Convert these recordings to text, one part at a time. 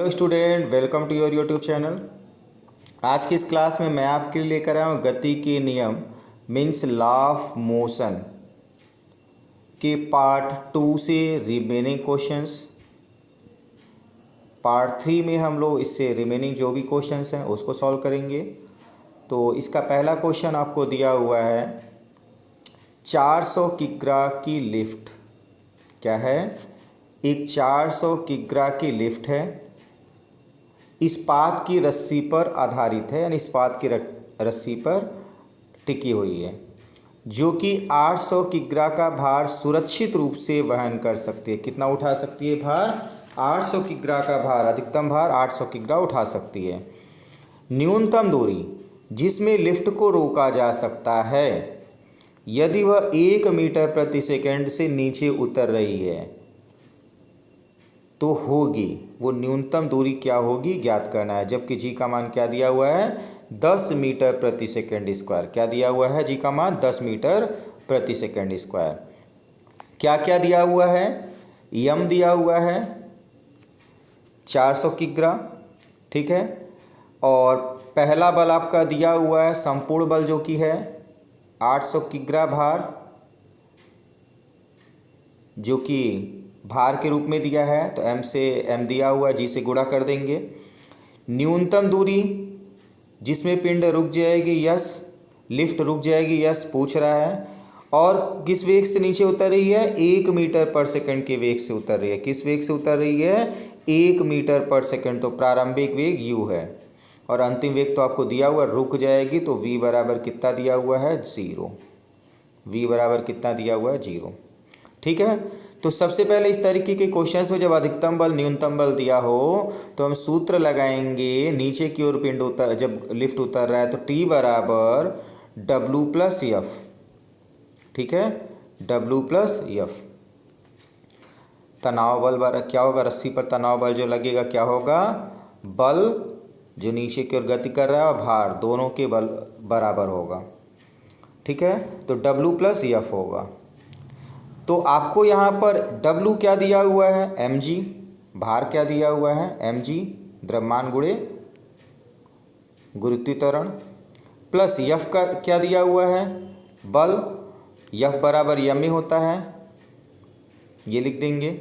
Hello student, welcome to your YouTube channel. आज की इस क्लास में मैं आपके लिए लेकर आया हूँ गति के नियम मीन्स लॉ ऑफ मोशन के पार्ट 2 से रिमेनिंग क्वेश्चंस। पार्ट 3 में हम लोग इससे रिमेनिंग जो भी क्वेश्चंस हैं उसको सॉल्व करेंगे। तो इसका पहला क्वेश्चन आपको दिया हुआ है 400 किग्रा की लिफ्ट। क्या है? एक 400 किग्रा की लिफ्ट है, इस्पात की रस्सी पर आधारित है, यानी इस्पात की रस्सी पर टिकी हुई है, जो कि 800 किग्रा का भार सुरक्षित रूप से वहन कर सकती है। कितना उठा सकती है भार? 800 किग्रा का भार, अधिकतम भार 800 किग्रा उठा सकती है। न्यूनतम दूरी जिसमें लिफ्ट को रोका जा सकता है यदि वह 1 मीटर प्रति सेकंड से नीचे उतर रही है तो होगी, वो न्यूनतम दूरी क्या होगी ज्ञात करना है। जबकि जी का मान क्या दिया हुआ है? 10 मीटर प्रति सेकंड स्क्वायर। क्या दिया हुआ है? जी का मान 10 मीटर प्रति सेकंड स्क्वायर। क्या क्या दिया हुआ है? यम दिया हुआ है 400 किग्रा, ठीक है। और पहला बल आपका दिया हुआ है संपूर्ण बल जो कि है 800 किग्रा भार, जो कि भार के रूप में दिया है। तो m से m दिया हुआ है, g से गुणा कर देंगे। न्यूनतम दूरी जिसमें पिंड रुक जाएगी यस, लिफ्ट रुक जाएगी यस पूछ रहा है, और किस वेग से नीचे उतर रही है? 1 मीटर पर सेकंड के वेग से उतर रही है। किस वेग से उतर रही है? 1 मीटर पर सेकंड। तो प्रारंभिक वेग u है और अंतिम वेग तो आपको दिया हुआ रुक जाएगी। तो v बराबर कितना दिया हुआ है? 0। v बराबर कितना दिया हुआ है? 0, ठीक है। तो सबसे पहले इस तरीके के क्वेश्चंस में जब अधिकतम बल न्यूनतम बल दिया हो तो हम सूत्र लगाएंगे। नीचे की ओर पिंड उतर, जब लिफ्ट उतर रहा है तो T बराबर W प्लस F, ठीक है, W प्लस F। तनाव बल क्या होगा? रस्सी पर तनाव बल जो लगेगा क्या होगा? बल जो नीचे की ओर गति कर रहा है और भार दोनों के बल बराबर होगा, ठीक है। तो W प्लस F होगा। तो आपको यहाँ पर W क्या दिया हुआ है? mg। भार क्या दिया हुआ है? mg, द्रव्यमान गुणे गुरुत्वीय त्वरण, प्लस F का क्या दिया हुआ है? बल। F बराबर m में होता है, ये लिख देंगे।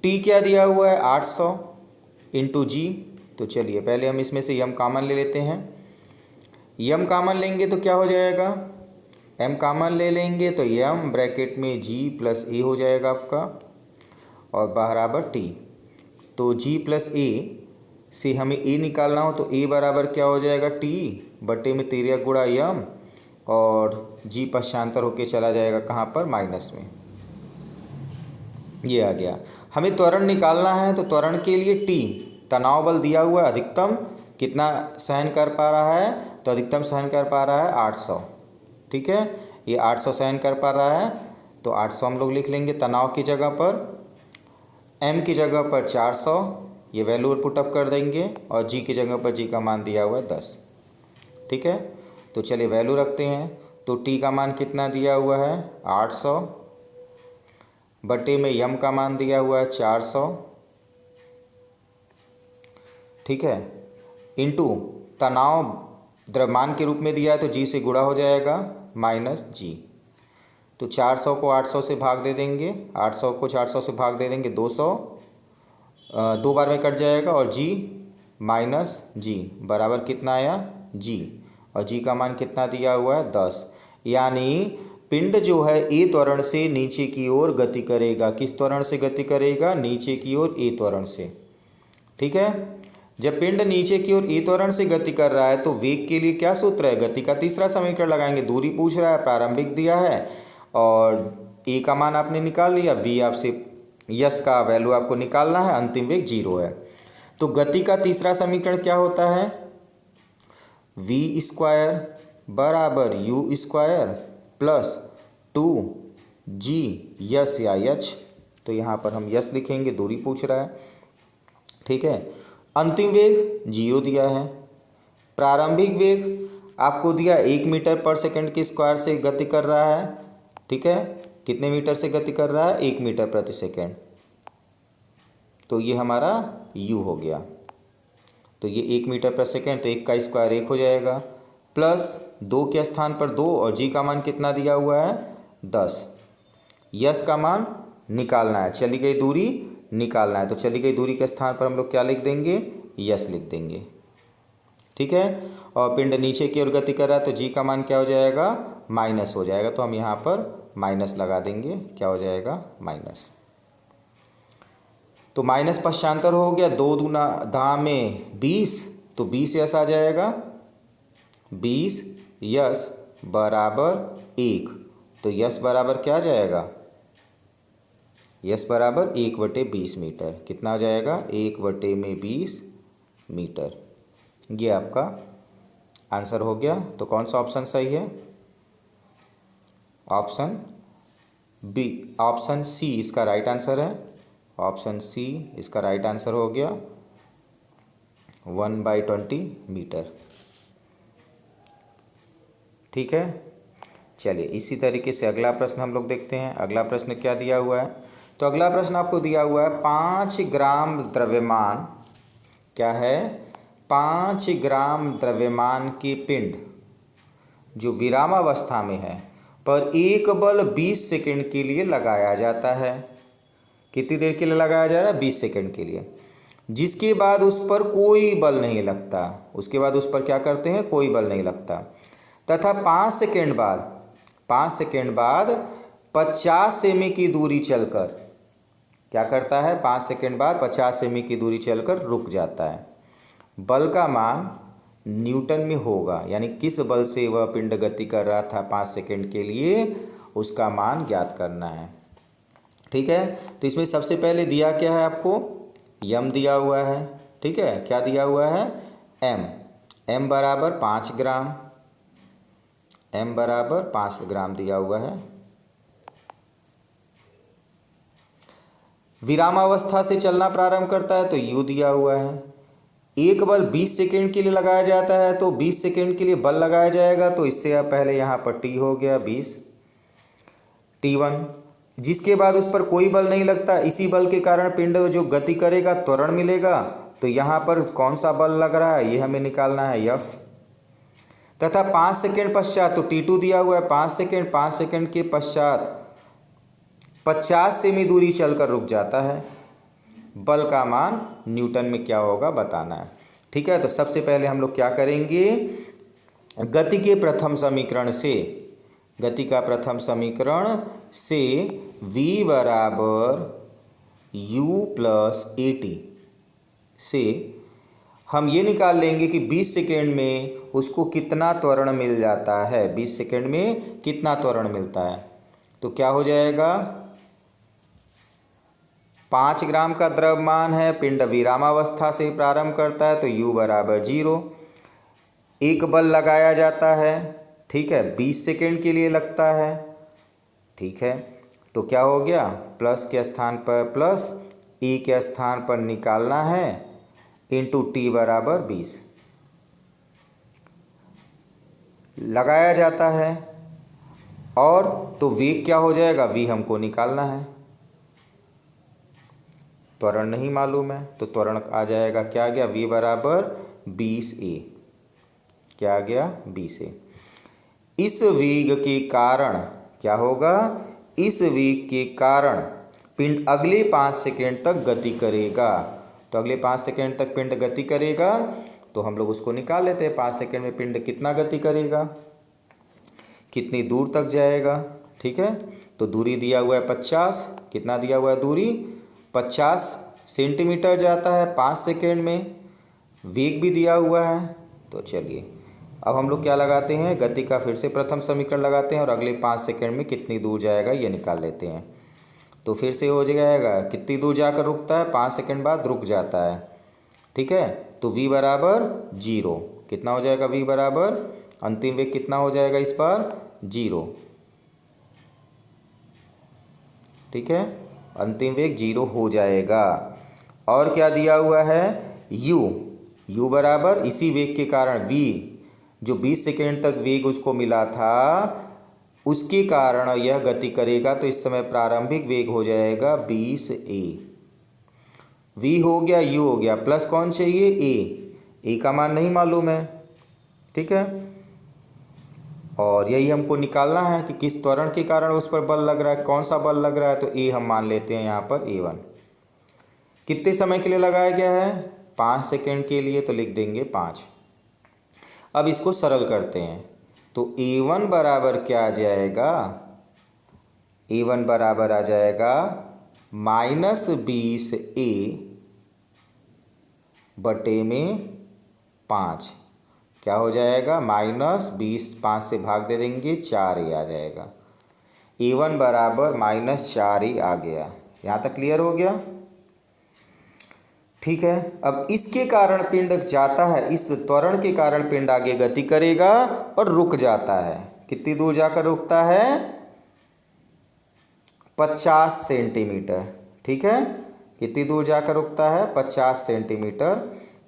T क्या दिया हुआ है? 800 इंटू जी। तो चलिए पहले हम इसमें से m कॉमन ले लेते हैं। m कॉमन लेंगे तो क्या हो जाएगा? m कॉमन ले लेंगे तो m ब्रैकेट में g प्लस a हो जाएगा आपका, और बराबर t। तो g प्लस a से हमें a निकालना हो तो a बराबर क्या हो जाएगा? t बटे में 13 गुणा m, और g पश्चांतर होके चला जाएगा कहाँ पर? माइनस में। ये आ गया। हमें त्वरण निकालना है तो त्वरण के लिए t तनाव बल दिया हुआ है, अधिकतम कितना सहन कर पा रहा है? तो अधिकतम सहन कर पा रहा है 800, ठीक है। ये 800 सहन कर पा रहा है तो 800 हम लोग लिख लेंगे तनाव की जगह पर। m की जगह पर 400, ये वैल्यू पुटअप कर देंगे, और g की जगह पर g का मान दिया हुआ है 10, ठीक है। तो चलिए वैल्यू रखते हैं। तो t का मान कितना दिया हुआ है? 800 बटे में m का मान दिया हुआ है 400, ठीक है, इंटू तनाव द्रव्यमान के रूप में दिया है तो g से गुणा हो जाएगा माइनस g। तो 400 को 800 से भाग दे देंगे, 800 को 400 से भाग दे देंगे 200, 2 बार में कट जाएगा, और g माइनस g बराबर कितना आया? g, और g का मान कितना दिया हुआ है? 10। यानी पिंड जो है a त्वरण से नीचे की ओर गति करेगा। किस त्वरण से गति करेगा? नीचे की ओर a त्वरण से, ठीक है। जब पिंड नीचे की ओर a त्वरण से गति कर रहा है तो वेग के लिए क्या सूत्र है? गति का तीसरा समीकरण लगाएंगे। दूरी पूछ रहा है, प्रारंभिक दिया है, और a का मान आपने निकाल लिया, v आपसे यस का वैल्यू आपको निकालना है, अंतिम वेग 0 है। तो गति का तीसरा समीकरण क्या होता है? v स्क्वायर बराबर u square plus 2g yes या h। तो यहाँ पर हम यस लिखेंगे, दूरी पूछ रहा है, ठीक है। अंतिम वेग 0 दिया है। प्रारंभिक वेग आपको दिया 1 मीटर पर सेकंड के स्क्वायर से गति कर रहा है, ठीक है। कितने मीटर से गति कर रहा है? 1 मीटर प्रति सेकंड। तो ये हमारा u हो गया। तो ये 1 मीटर पर सेकेंड, तो 1 का स्क्वायर 1 हो जाएगा, प्लस 2 के स्थान पर 2 और g का मान कितना दिया हुआ है 10। यस का मान निकालना है, चली गई दूरी निकालना है, तो चली गई दूरी के स्थान पर हम लोग क्या लिख देंगे, यस लिख देंगे। ठीक है, और पिंड नीचे की ओर गति कर रहा है तो जी का मान क्या हो जाएगा, माइनस हो जाएगा, तो हम यहाँ पर माइनस लगा देंगे, क्या हो जाएगा माइनस। तो माइनस पश्चांतर हो गया, 2 दूना धा में 20, तो 20 यस आ जाएगा, 20 यस बराबर 1, तो यस बराबर क्या आ जाएगा, यस बराबर 1/20 मीटर, कितना हो जाएगा 1/20 मीटर। ये आपका आंसर हो गया। तो कौन सा ऑप्शन सही है, ऑप्शन बी, ऑप्शन सी इसका राइट आंसर है, ऑप्शन सी इसका राइट आंसर हो गया 1/20 मीटर। ठीक है, चलिए इसी तरीके से अगला प्रश्न हम लोग देखते हैं। अगला प्रश्न क्या दिया हुआ है, तो अगला प्रश्न आपको दिया हुआ है 5 ग्राम द्रव्यमान, क्या है 5 ग्राम द्रव्यमान की पिंड जो विरामावस्था में है पर एक बल 20 सेकंड के लिए लगाया जाता है। कितनी देर के लिए लगाया जा रहा है, 20 सेकंड के लिए, जिसके बाद उस पर कोई बल नहीं लगता, उसके बाद उस पर क्या करते हैं, कोई बल नहीं लगता, तथा 5 सेकंड बाद 50 सेमी की दूरी चलकर क्या करता है, 5 सेकंड बाद 50 सेमी की दूरी चलकर रुक जाता है। बल का मान न्यूटन में होगा, यानी किस बल से वह पिंड गति कर रहा था 5 सेकंड के लिए, उसका मान ज्ञात करना है। ठीक है, तो इसमें सबसे पहले दिया क्या है आपको, यम दिया हुआ है। ठीक है, क्या दिया हुआ है, एम बराबर 5 ग्राम, एम बराबर 5 ग्राम दिया हुआ है। विरामावस्था से चलना प्रारंभ करता है तो यू दिया हुआ है। एक बल 20 सेकंड के लिए लगाया जाता है, तो 20 सेकंड के लिए बल लगाया जाएगा, तो इससे आप पहले यहाँ पर टी हो गया 20 T1, जिसके बाद उस पर कोई बल नहीं लगता, इसी बल के कारण पिंड जो गति करेगा त्वरण मिलेगा, तो यहाँ पर कौन सा बल लग रहा है ये हमें निकालना है, F, तथा 5 सेकंड पश्चात, तो T2 दिया हुआ है 5 सेकंड के पश्चात 50 सेमी दूरी चलकर रुक जाता है। बल का मान न्यूटन में क्या होगा बताना है। ठीक है, तो सबसे पहले हम लोग क्या करेंगे, गति के प्रथम समीकरण से, गति का प्रथम समीकरण से v बराबर u प्लस AT से हम ये निकाल लेंगे कि 20 सेकेंड में उसको कितना त्वरण मिल जाता है, 20 सेकेंड में कितना त्वरण मिलता है। तो क्या हो जाएगा, 5 ग्राम का द्रव्यमान है, पिंड विरामावस्था से प्रारंभ करता है, तो u बराबर 0, एक बल लगाया जाता है, ठीक है, 20 सेकेंड के लिए लगता है। ठीक है, तो क्या हो गया, प्लस के स्थान पर प्लस, e के स्थान पर निकालना है, इंटू टी बराबर 20 लगाया जाता है, और तो वेग क्या हो जाएगा, v हमको निकालना है, त्वरण नहीं मालूम है, तो त्वरण आ जाएगा, क्या आ गया, v बराबर 20a, क्या आ गया 20a। इस वेग के कारण क्या होगा, इस वेग के कारण पिंड अगले 5 सेकेंड तक गति करेगा, तो अगले 5 सेकेंड तक पिंड गति करेगा, तो हम लोग उसको निकाल लेते हैं, 5 सेकेंड में पिंड कितना गति करेगा, कितनी दूर तक जाएगा। ठीक है, तो दूरी दिया हुआ है 50, कितना दिया हुआ है दूरी, 50 सेंटीमीटर जाता है 5 सेकेंड में, वेग भी दिया हुआ है। तो चलिए अब हम लोग क्या लगाते हैं, गति का फिर से प्रथम समीकरण लगाते हैं, और अगले 5 सेकेंड में कितनी दूर जाएगा ये निकाल लेते हैं। तो फिर से हो जाएगा, कितनी दूर जाकर रुकता है, 5 सेकेंड बाद रुक जाता है। ठीक है, तो v बराबर 0, कितना हो जाएगा, v बराबर अंतिम वेग कितना हो जाएगा इस बार 0। ठीक है, अंतिम वेग 0 हो जाएगा। और क्या दिया हुआ है, u बराबर इसी वेग के कारण v, जो 20 सेकेंड तक वेग उसको मिला था उसके कारण यह गति करेगा, तो इस समय प्रारंभिक वेग हो जाएगा 20a। v हो गया, u हो गया, प्लस कौन चाहिए, a का मान नहीं मालूम है, ठीक है। और यही हमको निकालना है कि किस त्वरण के कारण उस पर बल लग रहा है, कौन सा बल लग रहा है। तो a हम मान लेते हैं यहाँ पर a1। कितने समय के लिए लगाया गया है, 5 सेकेंड के लिए, तो लिख देंगे 5। अब इसको सरल करते हैं, तो a1 बराबर क्या आ जाएगा, a1 बराबर आ जाएगा -20a बटे में 5। क्या हो जाएगा, -20, 5 से भाग दे देंगे, 4a आ जाएगा। a1 बराबर -4a आ गया। यहाँ तक क्लियर हो गया, ठीक है। अब इसके कारण पिंड जाता है, इस त्वरण के कारण पिंड आगे गति करेगा और रुक जाता है। कितनी दूर जाकर रुकता है, 50 सेंटीमीटर, ठीक है। कितनी दूर जाकर रुकता है, 50 सेंटीमीटर।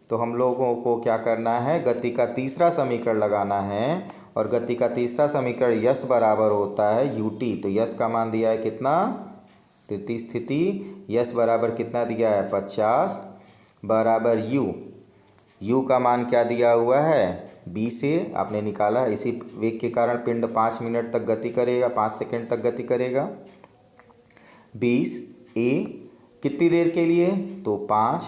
तो हम लोगों को क्या करना है, गति का तीसरा समीकरण लगाना है, और गति का तीसरा समीकरण यस बराबर होता है ut। तो यस का मान दिया है कितना, तृतीय स्थिति, यस बराबर कितना दिया है, 50 बराबर u का मान क्या दिया हुआ है, b से आपने निकाला। इसी वेग के कारण पिंड 5 मिनट तक गति करेगा, 5 सेकेंड तक गति करेगा। 20a कितनी देर के लिए, तो 5,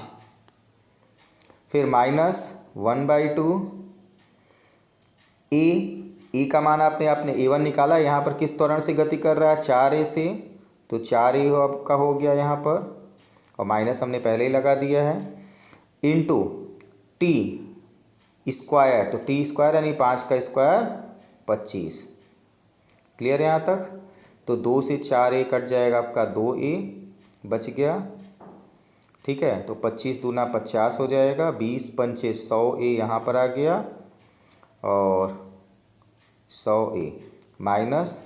फिर -1/2 a का मान आपने a1 निकाला, यहाँ पर किस त्वरण से गति कर रहा है, 4a से, तो 4a आपका हो गया यहाँ पर, और माइनस हमने पहले ही लगा दिया है, इंटू t स्क्वायर, तो t स्क्वायर यानी 5 का स्क्वायर 25। क्लियर है यहाँ तक। तो 2 से 4a कट जाएगा आपका, 2a बच गया, ठीक है। तो 25 दूना 50 हो जाएगा, 20 पंचे 100a यहाँ पर आ गया, और 100a माइनस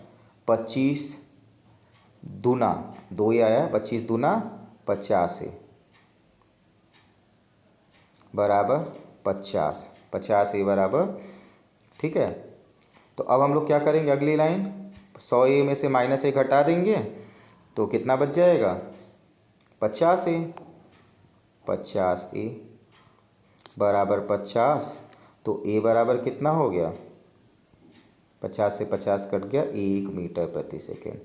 25 दूना 2 आया, 25 दूना 50a बराबर 50, 50a बराबर, ठीक है। तो अब हम लोग क्या करेंगे, अगली लाइन 100a में से -a घटा देंगे, तो कितना बच जाएगा, 50a, 50a बराबर 50। तो a बराबर कितना हो गया, 50 से 50 कट गया, 1 मीटर प्रति सेकेंड,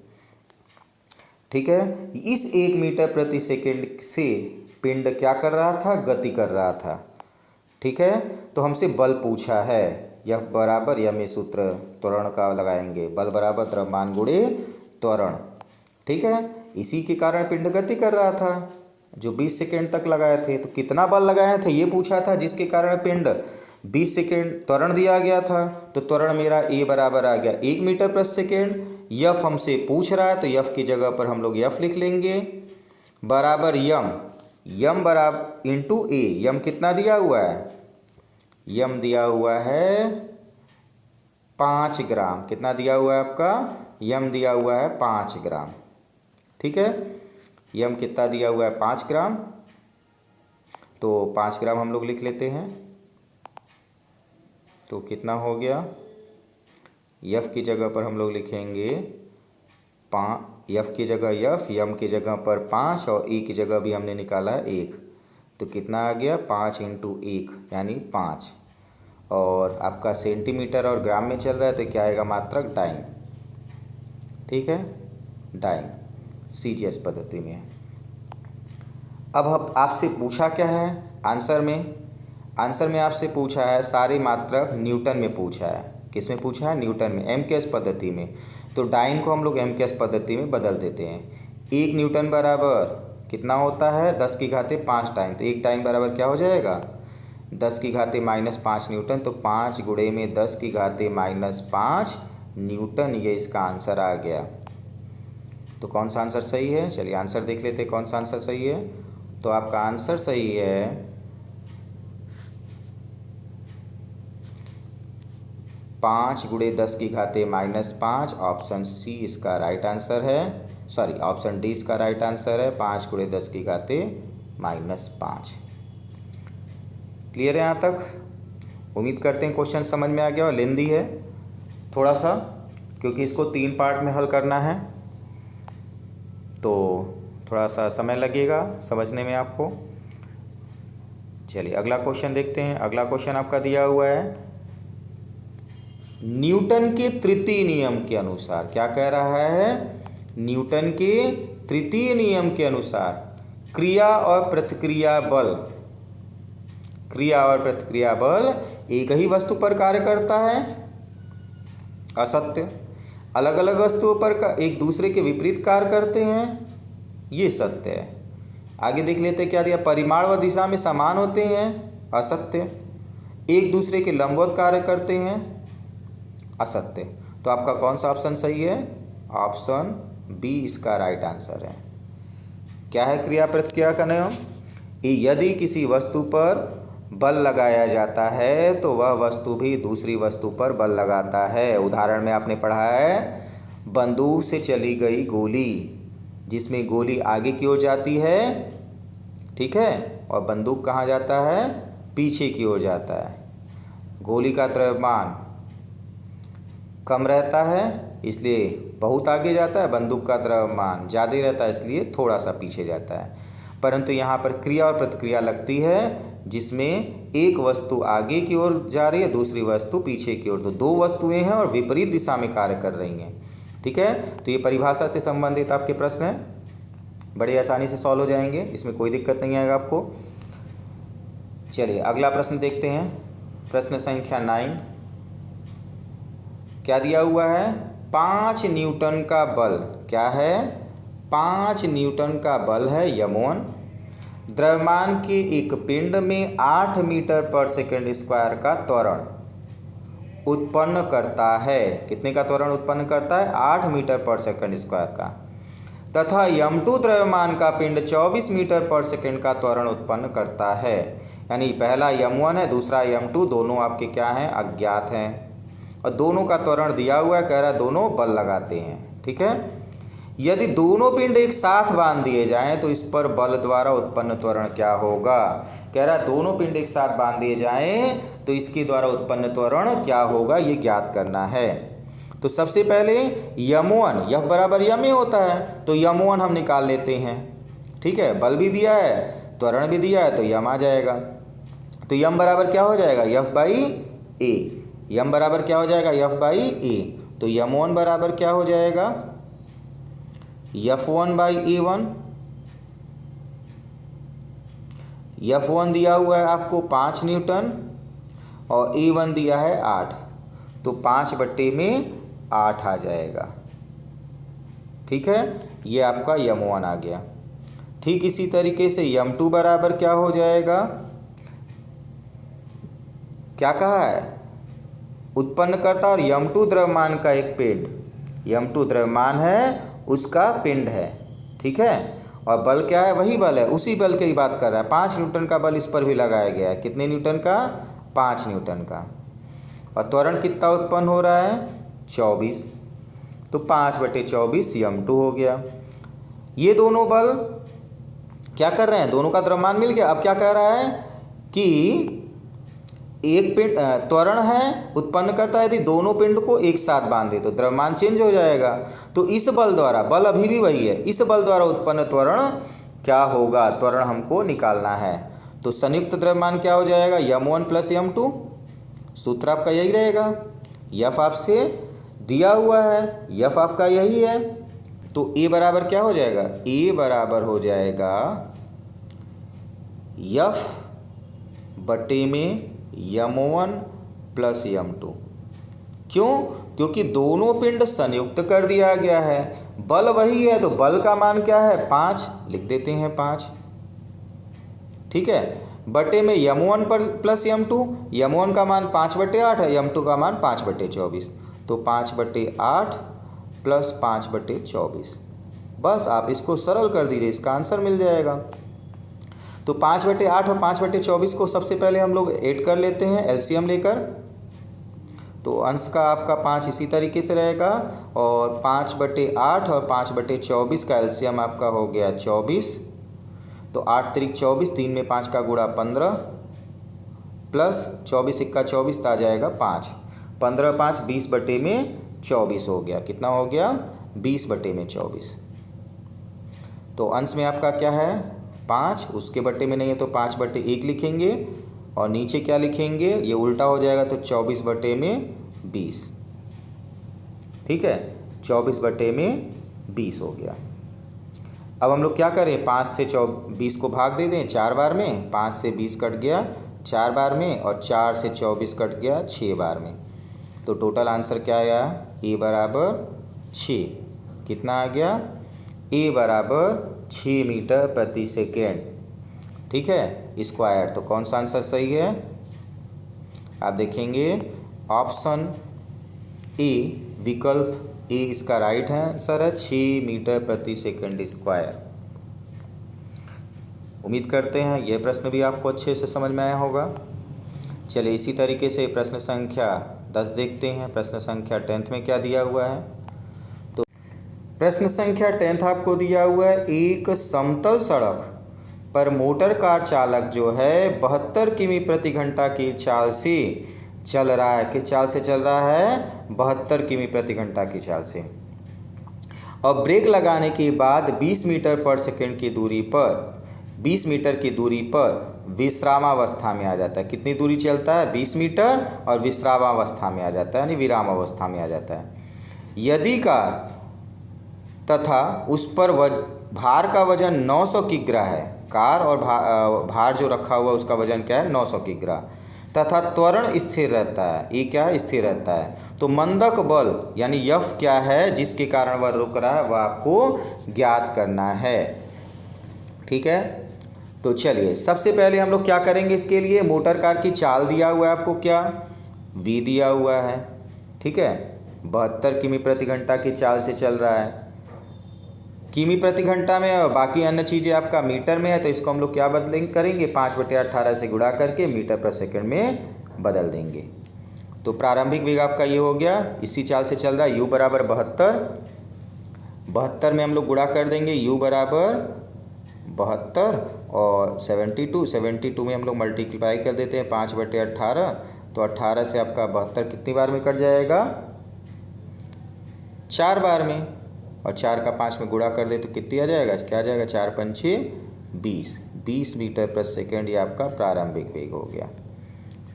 ठीक है। इस 1 मीटर प्रति सेकेंड से पिंड क्या कर रहा था, गति कर रहा था, ठीक है। तो हमसे बल पूछा है, यह बराबर यह में सूत्र त्वरण का लगाएंगे, बल बराबर द्रव्यमान गुणे त्वरण, ठीक है। इसी के कारण पिंड गति कर रहा था, जो 20 सेकेंड तक लगाए थे। तो कितना बल लगाए थे ये पूछा था, जिसके कारण पिंड 20 सेकेंड त्वरण दिया गया था। तो त्वरण मेरा a बराबर आ गया 1 मीटर प्रति सेकेंड। यफ हमसे पूछ रहा है, तो यफ की जगह पर हम लोग यफ लिख लेंगे, बराबर यम बराबर इंटू a। यम कितना दिया हुआ है, यम दिया हुआ है 5 ग्राम। कितना दिया हुआ है आपका, यम दिया हुआ है 5 ग्राम, ठीक है। यम कितना दिया हुआ है, 5 ग्राम। तो 5 ग्राम हम लोग लिख लेते हैं, तो कितना हो गया, यफ की जगह पर हम लोग लिखेंगे यफ की जगह यफ, यम की जगह पर 5, और ई की जगह भी हमने निकाला है 1। तो कितना आ गया, 5 × 1 यानी 5। और आपका सेंटीमीटर और ग्राम में चल रहा है, तो क्या आएगा, मात्रक डाइन, ठीक है, डाइन CGS पद्धति में। अब आपसे पूछा क्या है आंसर में आपसे पूछा है सारी मात्रक न्यूटन में पूछा है। किस में पूछा है, न्यूटन में, MKS पद्धति में। तो डाइन को हम लोग MKS पद्धति में बदल देते हैं। 1 न्यूटन बराबर कितना होता है, 10 की घाते 5 डाइन। तो 1 डाइन बराबर क्या हो जाएगा, 10 की घाते -5 न्यूटन। तो 5 गुणे में 10 की घाते -5 न्यूटन, ये इसका आंसर आ गया। तो कौन सा आंसर सही है, चलिए आंसर देख लेते हैं कौन सा आंसर सही है। तो आपका आंसर सही है 5 × 10 की घाते -5। ऑप्शन सी इसका राइट आंसर है, सॉरी ऑप्शन डी इसका राइट आंसर है, 5 × 10 की घाते -5। क्लियर है यहाँ तक। उम्मीद करते हैं क्वेश्चन समझ में आ गया। और लेंदी है थोड़ा सा, क्योंकि इसको 3 पार्ट में हल करना है, तो थोड़ा सा समय लगेगा समझने में आपको। चलिए अगला क्वेश्चन देखते हैं। अगला क्वेश्चन आपका दिया हुआ है, न्यूटन के तृतीय नियम के अनुसार, क्या कह रहा है, न्यूटन के तृतीय नियम के अनुसार क्रिया और प्रतिक्रिया बल एक ही वस्तु पर कार्य करता है? असत्य। अलग अलग वस्तुओं पर एक दूसरे के विपरीत कार्य करते हैं? ये सत्य है। आगे देख लेते हैं क्या दिया, परिमाण व दिशा में समान होते हैं? असत्य। एक दूसरे के लंबवत कार्य करते हैं? असत्य। तो आपका कौन सा ऑप्शन सही है? ऑप्शन बी इसका राइट आंसर है। क्या है क्रिया प्रतिक्रिया का नियम? यदि किसी वस्तु पर बल लगाया जाता है तो वह वस्तु भी दूसरी वस्तु पर बल लगाता है। उदाहरण में आपने पढ़ा है, बंदूक से चली गई गोली, जिसमें गोली आगे की ओर जाती है, ठीक है, और बंदूक कहाँ जाता है? पीछे की ओर जाता है। गोली का द्रव्यमान कम रहता है इसलिए बहुत आगे जाता है, बंदूक का द्रव्यमान ज़्यादा रहता है इसलिए थोड़ा सा पीछे जाता है। परंतु यहाँ पर क्रिया और प्रतिक्रिया लगती है जिसमें एक वस्तु आगे की ओर जा रही है, दूसरी वस्तु पीछे की ओर। तो दो वस्तुएं हैं और विपरीत दिशा में कार्य कर रही हैं, ठीक है। तो ये परिभाषा से संबंधित आपके प्रश्न हैं, बड़े आसानी से सॉल्व हो जाएंगे, इसमें कोई दिक्कत नहीं आएगा आपको। चलिए अगला प्रश्न देखते हैं, प्रश्न संख्या 9। क्या दिया हुआ है? 5 न्यूटन का बल, क्या है? 5 न्यूटन का बल है यम1 द्रव्यमान के एक पिंड में 8 मीटर पर सेकंड स्क्वायर का त्वरण उत्पन्न करता है। कितने का त्वरण उत्पन्न करता है? 8 मीटर पर सेकंड स्क्वायर का। तथा यम2 द्रव्यमान का पिंड 24 मीटर पर सेकंड का त्वरण उत्पन्न करता है। यानी पहला यम1 है, दूसरा यम2, दोनों आपके क्या हैं? अज्ञात हैं, और दोनों का त्वरण दिया हुआ है, कह रहा है दोनों बल लगाते हैं, ठीक है। यदि दोनों पिंड एक साथ बांध दिए जाएं तो इस पर बल द्वारा उत्पन्न त्वरण क्या होगा? कह रहा है दोनों पिंड एक साथ बांध दिए जाएं तो इसके द्वारा उत्पन्न त्वरण क्या होगा, ये ज्ञात करना है। तो सबसे पहले यम1, यह बराबर यम ए होता है, तो यम1 हम निकाल लेते हैं, ठीक है। बल भी दिया है, त्वरण भी दिया है, तो यम आ जाएगा। तो यम बराबर क्या हो जाएगा? यफ बाई ए। यम बराबर क्या हो जाएगा? यफ बाई ए। तो यम1 बराबर क्या हो जाएगा? F1 by A1। F1 दिया हुआ है आपको 5 न्यूटन और A1 दिया है 8, तो 5/8 आ जाएगा, ठीक है। ये आपका यम1 आ गया। ठीक इसी तरीके से यम2 बराबर क्या हो जाएगा? क्या कहा है? उत्पन्न करता और यम2 द्रव्यमान का एक पिंड, यम2 द्रव्यमान है, उसका पिंड है, ठीक है। और बल क्या है? वही बल है, उसी बल की बात कर रहा है। 5 न्यूटन का बल इस पर भी लगाया गया है। कितने न्यूटन का? 5 न्यूटन का। और त्वरण कितना उत्पन्न हो रहा है? 24। तो 5/24 यम2 हो गया। ये दोनों बल क्या कर रहे हैं? दोनों का द्रव्यमान मिल गया। अब क्या कह रहा है कि एक पिंड त्वरण है, उत्पन्न करता है, यदि दोनों पिंड को एक साथ बांधे तो द्रव्यमान चेंज हो जाएगा। तो इस बल द्वारा, बल अभी भी वही है, इस बल द्वारा उत्पन्न त्वरण क्या होगा? त्वरण हमको निकालना है। तो संयुक्त द्रव्यमान क्या हो जाएगा? यम1 प्लस यम2। सूत्र आपका यही रहेगा। यफ आपसे दिया हुआ है, यफ आपका यही है, तो ए बराबर क्या हो जाएगा? ए बराबर हो जाएगा यफ बटे में यम1 प्लस यम2। क्यों? क्योंकि दोनों पिंड संयुक्त कर दिया गया है, बल वही है, तो बल का मान क्या है? 5 लिख देते हैं, 5, ठीक है। बटे में यम1 पर प्लस यम2, यम1 का मान 5/8 है, यम2 का मान 5/24, तो 5/8 प्लस 5/24। बस आप इसको सरल कर दीजिए, इसका आंसर मिल जाएगा। तो 5/8 और 5/24 को सबसे पहले हम लोग ऐड कर लेते हैं एलसीएम लेकर। तो अंश का आपका 5 इसी तरीके से रहेगा, और 5/8 और 5/24 का एलसीएम आपका हो गया 24। तो 8 त्रिक 24, 3 में 5 का गुणा 15, प्लस 24 इक्का 24 तो आ जाएगा 5। 15 5 20/24 हो गया। कितना हो गया? 20/24। तो अंश में आपका क्या है? 5, उसके बट्टे में नहीं है तो 5/1 लिखेंगे, और नीचे क्या लिखेंगे, ये उल्टा हो जाएगा तो 24/20। ठीक है, 24/20 हो गया। अब हम लोग क्या करें, 5 से 20 को भाग दे दें 4 बार में, 5 से 20 कट गया 4 बार में, और 4 से 24 कट गया 6 बार में। तो टोटल आंसर क्या आया, A बराबर 6। कितना आ गया, A बराबर 6 मीटर प्रति सेकेंड। ठीक है, स्क्वायर। तो कौन सा आंसर सही है, आप देखेंगे ऑप्शन ए, विकल्प ए इसका राइट है आंसर है, 6 मीटर प्रति सेकंड स्क्वायर। उम्मीद करते हैं यह प्रश्न भी आपको अच्छे से समझ में आया होगा। चलिए इसी तरीके से प्रश्न संख्या 10 देखते हैं। प्रश्न संख्या 10th में क्या दिया हुआ है, तो प्रश्न संख्या 10th आपको दिया हुआ है, एक समतल सड़क पर मोटर कार चालक जो है 72 किमी प्रति घंटा की चाल से चल रहा है। किस चाल से चल रहा है, 72 किमी प्रति घंटा की चाल से, और ब्रेक लगाने के बाद 20 मीटर पर सेकंड की दूरी पर 20 मीटर की दूरी पर विश्रामावस्था में आ जाता है। कितनी दूरी चलता है, 20 मीटर, और विश्रामावस्था में आ जाता है, यानी विराम अवस्था में आ जाता है। यदि कार तथा उस पर भार का वजन 900 किग्रा है, कार और भार जो रखा हुआ उसका वजन क्या है, 900 किग्रा, तथा त्वरण स्थिर रहता है, ये क्या है, स्थिर रहता है, तो मंदक बल यानी F क्या है जिसके कारण वह रुक रहा है, वह आपको ज्ञात करना है। ठीक है, तो चलिए सबसे पहले हम लोग क्या करेंगे, इसके लिए मोटर कार की चाल दिया हुआ है आपको, क्या V दिया हुआ है। ठीक है, 72 किमी प्रति घंटा की चाल से चल रहा है, किमी प्रति घंटा में, और बाकी अन्य चीज़ें आपका मीटर में है, तो इसको हम लोग क्या बदलेंगे करेंगे, 5/18 से गुणा करके मीटर पर सेकंड में बदल देंगे। तो प्रारंभिक वेग आपका ये हो गया, इसी चाल से चल रहा है, u बराबर 72 में हम लोग गुणा कर देंगे, u बराबर 72 और 72 में हम लोग मल्टीप्लाई कर देते हैं 5/18, तो 18 से आपका 72 कितनी बार में कट जाएगा, 4 बार में, और 4 का 5 में गुणा कर दे तो कितनी आ जाएगा, क्या आ जाएगा, 4 पंचे 20 मीटर पर सेकेंड, ये आपका प्रारंभिक वेग हो गया।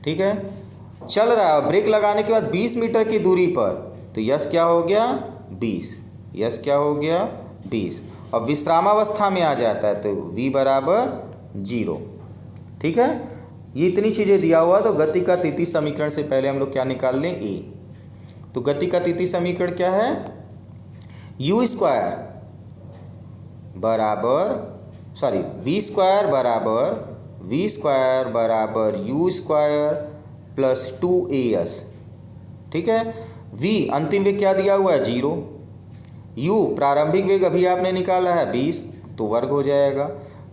ठीक है, चल रहा है, ब्रेक लगाने के बाद 20 मीटर की दूरी पर, तो यश क्या हो गया 20, यश क्या हो गया 20, और विश्रामावस्था में आ जाता है तो v बराबर 0। ठीक है, ये इतनी चीज़ें दिया हुआ, तो गति का तृतीय समीकरण से पहले हम लोग क्या निकाल लें, a। तो गति का तृतीय समीकरण क्या है, v स्क्वायर बराबर u स्क्वायर प्लस 2as। ठीक है, v अंतिम वेग क्या दिया हुआ है 0, u प्रारंभिक वेग अभी आपने निकाला है 20 तो वर्ग हो जाएगा,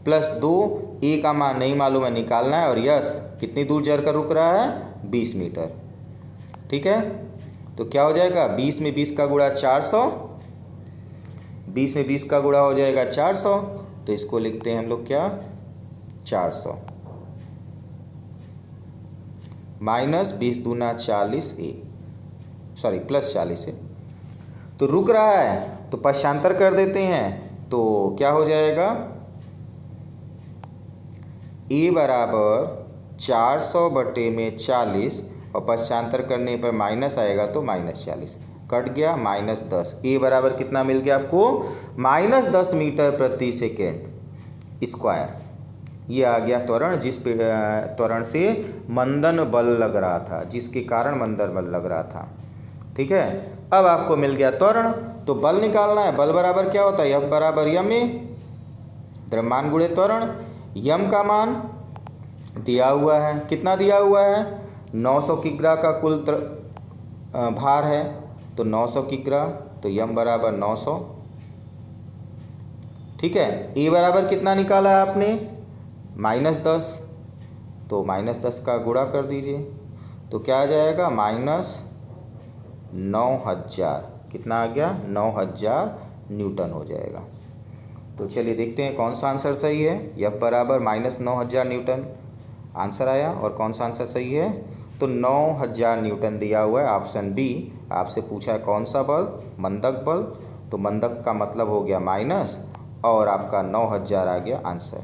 प्लस 2 a का मान नहीं मालूम है निकालना है, और यश कितनी दूर चल कर रुक रहा है 20 मीटर। ठीक है, तो क्या हो जाएगा, 20 में 20 का गुणा 400, 20 में 20 का गुणा हो जाएगा 400, तो इसको लिखते हैं हम लोग क्या 400 माइनस 20 दूना 40 प्लस 40 है, तो रुक रहा है तो पश्चांतर कर देते हैं, तो क्या हो जाएगा, a बराबर 400/40, और पश्चांतर करने पर माइनस आएगा तो -40 कट गया, -10। a बराबर कितना मिल गया आपको, -10 मीटर प्रति सेकेंड स्क्वायर। ये आ गया त्वरण, जिस पे त्वरण से मंदन बल लग रहा था, जिसके कारण मंदन बल लग रहा था। ठीक है, अब आपको मिल गया त्वरण, तो बल निकालना है। बल बराबर क्या होता है, F बराबर m a, द्रव्यमान गुणे त्वरण। m का मान दिया हुआ है, कितना दिया हुआ है, 900 किग्रा का कुल भार है, तो 900 किग्रा, तो m बराबर 900। ठीक है, a बराबर कितना निकाला है आपने, -10, तो -10 का गुणा कर दीजिए, तो क्या आ जाएगा, -9000। कितना आ गया, 9000 न्यूटन हो जाएगा। तो चलिए देखते हैं कौन सा आंसर सही है। F बराबर -9000 न्यूटन आंसर आया, और कौन सा आंसर सही है, तो 9000 न्यूटन दिया हुआ है, ऑप्शन बी। आपसे पूछा है कौन सा बल, मंदक बल, तो मंदक का मतलब हो गया माइनस, और आपका 9000 आ गया आंसर।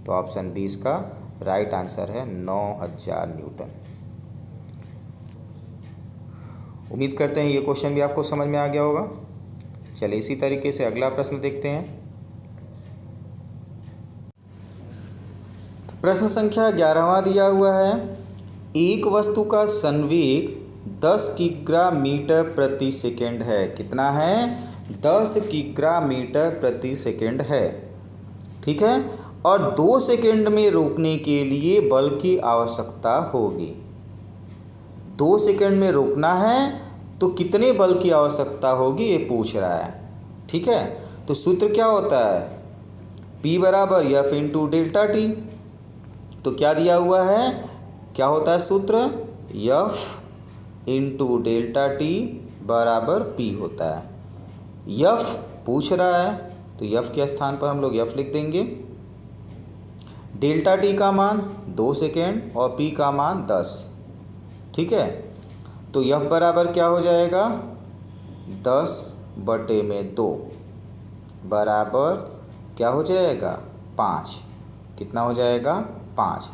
तो ऑप्शन बी इसका राइट आंसर है 9000 न्यूटन। उम्मीद करते हैं ये क्वेश्चन भी आपको समझ में आ गया होगा। चलिए इसी तरीके से अगला प्रश्न देखते हैं। तो प्रश्न संख्या 11वां दिया हुआ है, एक वस्तु का संवेग 10 किग्रा मीटर प्रति सेकेंड है। कितना है? 10 किग्रा मीटर प्रति सेकेंड है। ठीक है, और 2 सेकेंड में रोकने के लिए बल की आवश्यकता होगी। 2 सेकेंड में रोकना है तो कितने बल की आवश्यकता होगी ये पूछ रहा है। ठीक है, तो सूत्र क्या होता है? P बराबर एफ इंटू डेल्टा टी। तो क्या दिया हुआ है, क्या होता है सूत्र? एफ इंटू डेल्टा टी बराबर P होता है। एफ पूछ रहा है तो एफ के स्थान पर हम लोग एफ लिख देंगे। डेल्टा टी का मान 2 सेकेंड और P का मान 10। ठीक है, तो एफ बराबर क्या हो जाएगा? 10/2 बराबर क्या हो जाएगा? 5। कितना हो जाएगा? 5।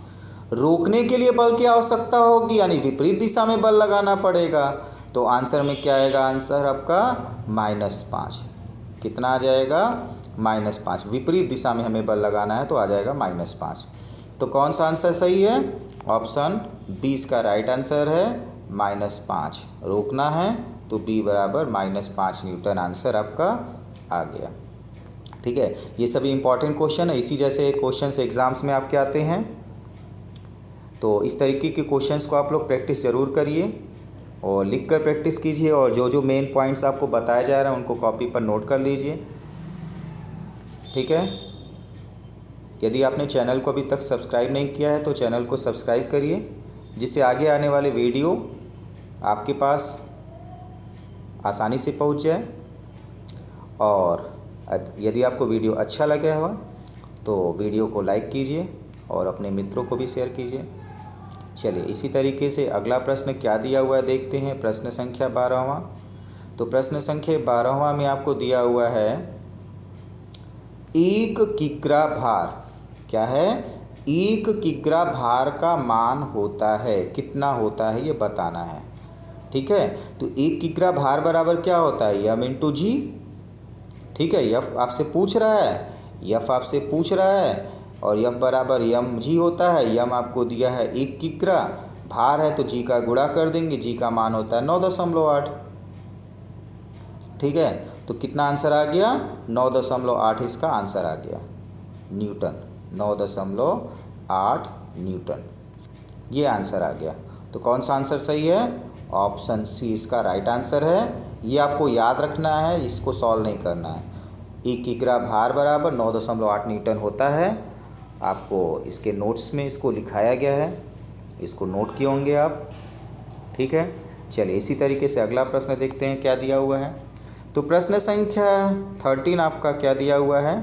रोकने के लिए बल की आवश्यकता होगी, यानी विपरीत दिशा में बल लगाना पड़ेगा। तो आंसर में क्या आएगा? आंसर आपका -5। कितना आ जाएगा? -5। विपरीत दिशा में हमें बल लगाना है तो आ जाएगा -5। तो कौन सा आंसर सही है? ऑप्शन बी इसका राइट आंसर है, -5। रोकना है तो बी बराबर -5 न्यूटन आंसर आपका आ गया। ठीक है, ये सभी इंपॉर्टेंट क्वेश्चन है। इसी जैसे क्वेश्चंस एग्जाम्स में आपके आते हैं, तो इस तरीके के क्वेश्चंस को आप लोग प्रैक्टिस ज़रूर करिए और लिख कर प्रैक्टिस कीजिए, और जो जो मेन पॉइंट्स आपको बताया जा रहा है उनको कॉपी पर नोट कर लीजिए। ठीक है, यदि आपने चैनल को अभी तक सब्सक्राइब नहीं किया है तो चैनल को सब्सक्राइब करिए, जिससे आगे आने वाले वीडियो आपके पास आसानी से पहुंच जाए। और यदि आपको वीडियो अच्छा लगा हो तो वीडियो को लाइक कीजिए और अपने मित्रों को भी शेयर कीजिए। चलिए इसी तरीके से अगला प्रश्न क्या दिया हुआ है देखते हैं। प्रश्न संख्या 12वां। तो प्रश्न संख्या 12वां में आपको दिया हुआ है, 1 किग्रा भार। क्या है? 1 किग्रा भार का मान होता है। कितना होता है ये बताना है। ठीक है, तो 1 किग्रा भार बराबर क्या होता है? एम इंटू जी। ठीक है, एफ आपसे पूछ रहा है, एफ आपसे पूछ रहा है, और एफ बराबर एम जी होता है। एम आपको दिया है 1 किग्रा, भार है तो जी का गुणा कर देंगे। जी का मान होता है 9.8। ठीक है, तो कितना आंसर आ गया? 9.8 इसका आंसर आ गया, न्यूटन। 9.8 न्यूटन ये आंसर आ गया। तो कौन सा आंसर सही है? ऑप्शन सी इसका राइट आंसर है। ये आपको याद रखना है, इसको सॉल्व नहीं करना है। 1 किग्रा भार बराबर 9.8 न्यूटन होता है। आपको इसके नोट्स में इसको लिखाया गया है, इसको नोट किए होंगे आप। ठीक है, चलिए इसी तरीके से अगला प्रश्न देखते हैं क्या दिया हुआ है। तो प्रश्न संख्या 13 आपका क्या दिया हुआ है,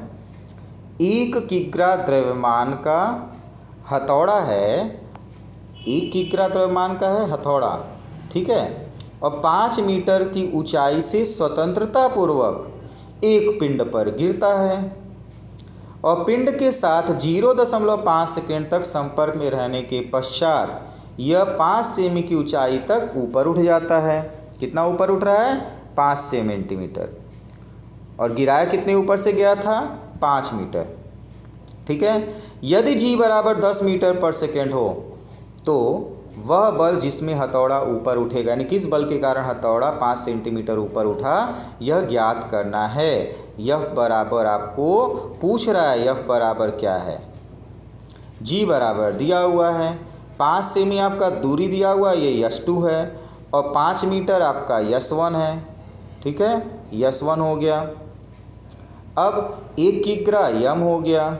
1 किग्रा द्रव्यमान का हथौड़ा है। 1 किग्रा द्रव्यमान का है हथौड़ा, ठीक है, और 5 मीटर की ऊंचाई से स्वतंत्रता पूर्वक एक पिंड पर गिरता है और पिंड के साथ 0.5 सेकेंड तक संपर्क में रहने के पश्चात यह 5 सेमी की ऊंचाई तक ऊपर उठ जाता है। कितना ऊपर उठ रहा है? 5 सेंटीमीटर। और गिराया कितने ऊपर से गया था? 5 मीटर। ठीक है, यदि जी बराबर 10 मीटर पर सेकेंड हो तो वह बल जिसमें हथौड़ा ऊपर उठेगा, यानी किस बल के कारण हथौड़ा 5 सेंटीमीटर ऊपर उठा, यह ज्ञात करना है। यह बराबर आपको पूछ रहा है, यह बराबर क्या है? जी बराबर दिया हुआ है, 5 सेमी आपका दूरी दिया हुआ है, ये S2 है, और 5 मीटर आपका S1 है। ठीक है, S1 हो गया। अब 1 किग्रा यम हो गया।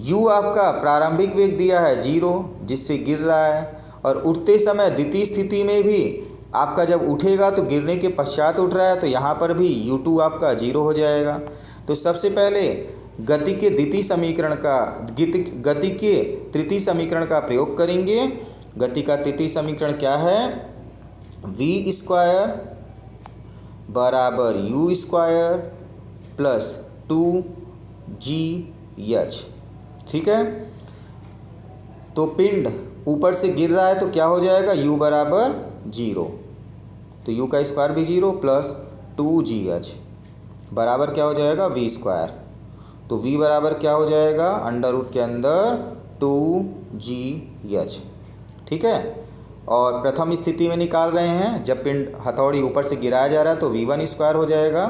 U आपका प्रारंभिक वेग दिया है 0, जिससे गिर रहा है, और उठते समय द्वितीय स्थिति में भी आपका जब उठेगा तो गिरने के पश्चात उठ रहा है, तो यहाँ पर भी U2 आपका 0 हो जाएगा। तो सबसे पहले गति के तृतीय समीकरण का प्रयोग करेंगे। गति का तृतीय समीकरण क्या है? v² बराबर u² प्लस 2 GH। ठीक है, तो पिंड ऊपर से गिर रहा है तो क्या हो जाएगा, U बराबर 0, तो U का स्क्वायर भी 0 प्लस 2GH बराबर क्या हो जाएगा, V स्क्वायर। तो V बराबर क्या हो जाएगा, अंडर रूट के अंदर 2GH। ठीक है, और प्रथम स्थिति में निकाल रहे हैं, जब पिंड हथौड़ी ऊपर से गिराया जा रहा है तो V1 स्क्वायर हो जाएगा।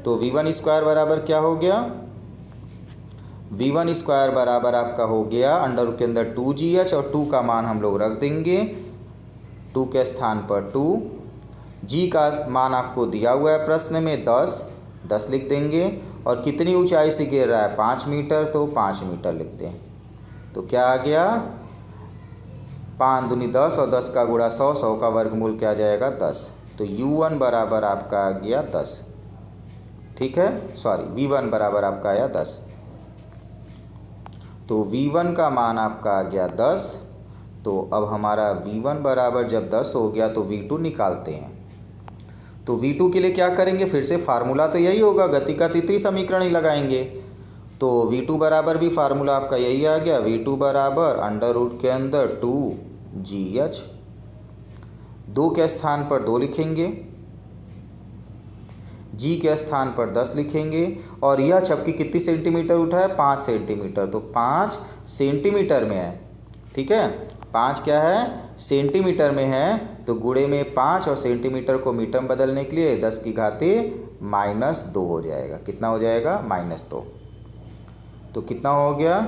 तो V1 स्क्वायर बराबर क्या हो गया, V1 स्क्वायर बराबर आपका हो गया अंडर रूट के अंदर 2GH, और 2 का मान हम लोग रख देंगे 2 के स्थान पर 2। G का मान आपको दिया हुआ है प्रश्न में 10 लिख देंगे, और कितनी ऊंचाई से गिर रहा है, 5 मीटर, तो 5 मीटर लिखते हैं। तो क्या आ गया, 5 दूनी 10 और 10 का गुणा 100, 100 का वर्गमूल क्या आ जाएगा, 10। तो U1 बराबर आपका आ गया 10। ठीक है, सॉरी, V1 बराबर आपका आया 10। तो V1 का मान आपका आ गया 10। तो अब हमारा V1 बराबर जब 10 हो गया तो V2 निकालते हैं। तो V2 के लिए क्या करेंगे, फिर से फार्मूला तो यही होगा, गति का तृतीय समीकरण ही लगाएंगे। तो V2 बराबर भी फार्मूला आपका यही आ गया, V2 बराबर अंडर रूट के अंदर 2GH। 2 के स्थान पर 2 लिखेंगे, G के स्थान पर 10 लिखेंगे, और यह चपकी कितनी सेंटीमीटर उठा है, 5 सेंटीमीटर, तो 5 सेंटीमीटर में है। ठीक है, 5 क्या है, सेंटीमीटर में है, तो गुणे में 5 और सेंटीमीटर को मीटर में बदलने के लिए 10 की घाते -2 हो जाएगा। कितना हो जाएगा, -2। तो कितना हो गया,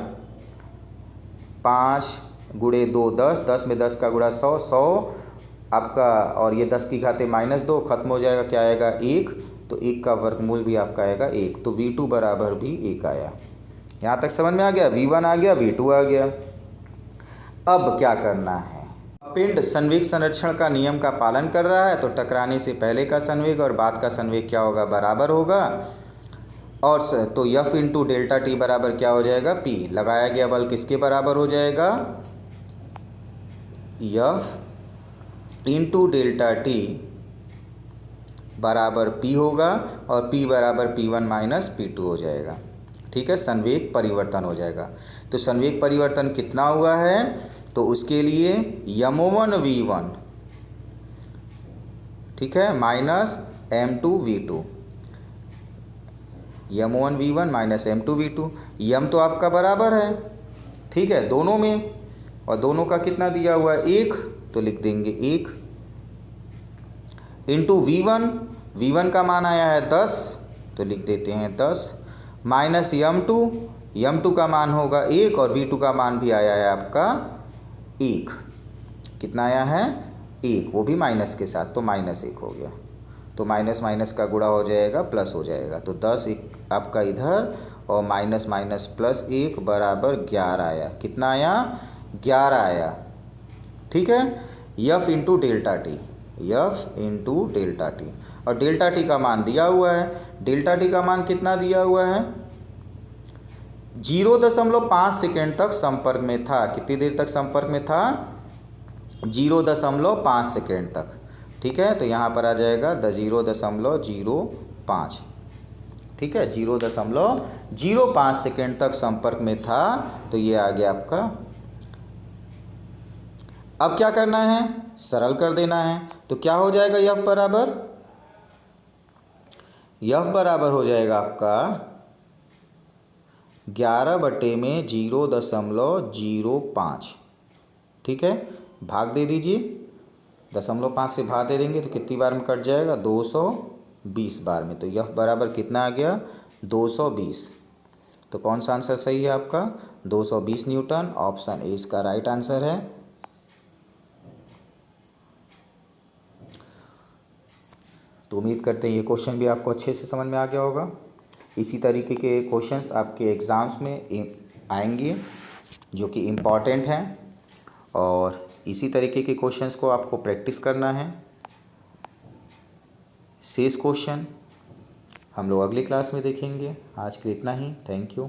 5 गुणे 2 10, 10 में 10 का गुणा 100, 100 आपका, और ये 10 की घाते -2 खत्म हो जाएगा, क्या आएगा, 1। तो 1 का वर्गमूल भी आपका आएगा 1। तो V2 बराबर भी 1 आया। यहाँ तक समझ में आ गया, V1 आ गया, V2 आ गया। अब क्या करना है, पिंड संवेग संरक्षण का नियम का पालन कर रहा है, तो टकराने से पहले का संवेग और बाद का संवेग क्या होगा, बराबर होगा। और तो F इंटू डेल्टा टी बराबर क्या हो जाएगा, P। लगाया गया बल किसके बराबर हो जाएगा, F इंटू डेल्टा टी बराबर P होगा, और P बराबर P1 माइनस P2 हो जाएगा। ठीक है, संवेग परिवर्तन हो जाएगा। तो संवेग परिवर्तन कितना हुआ है, तो उसके लिए M1 V1, ठीक है, minus M2 V2, M1 V1 minus M2 V2। M तो आपका बराबर है, ठीक है, दोनों में, और दोनों का कितना दिया हुआ है, 1, तो लिख देंगे 1 इंटू V1 का मान आया है 10, तो लिख देते हैं 10, माइनस M2 का मान होगा 1, और V2 का मान भी आया है आपका 1। कितना आया है, 1, वो भी माइनस के साथ, तो -1 हो गया। तो माइनस माइनस का गुणा हो जाएगा, प्लस हो जाएगा, तो 10 आपका इधर, और माइनस माइनस प्लस 1 बराबर 11 आया। कितना आया, 11 आया। ठीक है, F into delta T, F into delta T, और डेल्टा टी का मान दिया हुआ है। डेल्टा टी का मान कितना दिया हुआ है, 0.5 सेकेंड तक संपर्क में था। कितनी देर तक संपर्क में था, 0.5 सेकेंड तक। ठीक है, तो यहाँ पर आ जाएगा 0.05। ठीक है, 0.05 सेकेंड तक संपर्क में था, तो ये आ गया आपका। अब क्या करना है, सरल कर देना है। तो क्या हो जाएगा, F बराबर हो जाएगा आपका 11/0.05। ठीक है, भाग दे दीजिए, 0.5 से भाग दे देंगे तो कितनी बार में कट जाएगा, 220 बार में। तो F बराबर कितना आ गया, 220। तो कौन सा आंसर सही है आपका, 220 न्यूटन। ऑप्शन ए इसका राइट आंसर है। तो उम्मीद करते हैं ये क्वेश्चन भी आपको अच्छे से समझ में आ गया होगा। इसी तरीके के क्वेश्चंस आपके एग्ज़ाम्स में आएंगे जो कि इम्पॉर्टेंट हैं, और इसी तरीके के क्वेश्चंस को आपको प्रैक्टिस करना है। शेष क्वेश्चन हम लोग अगली क्लास में देखेंगे। आज के लिए इतना ही, थैंक यू।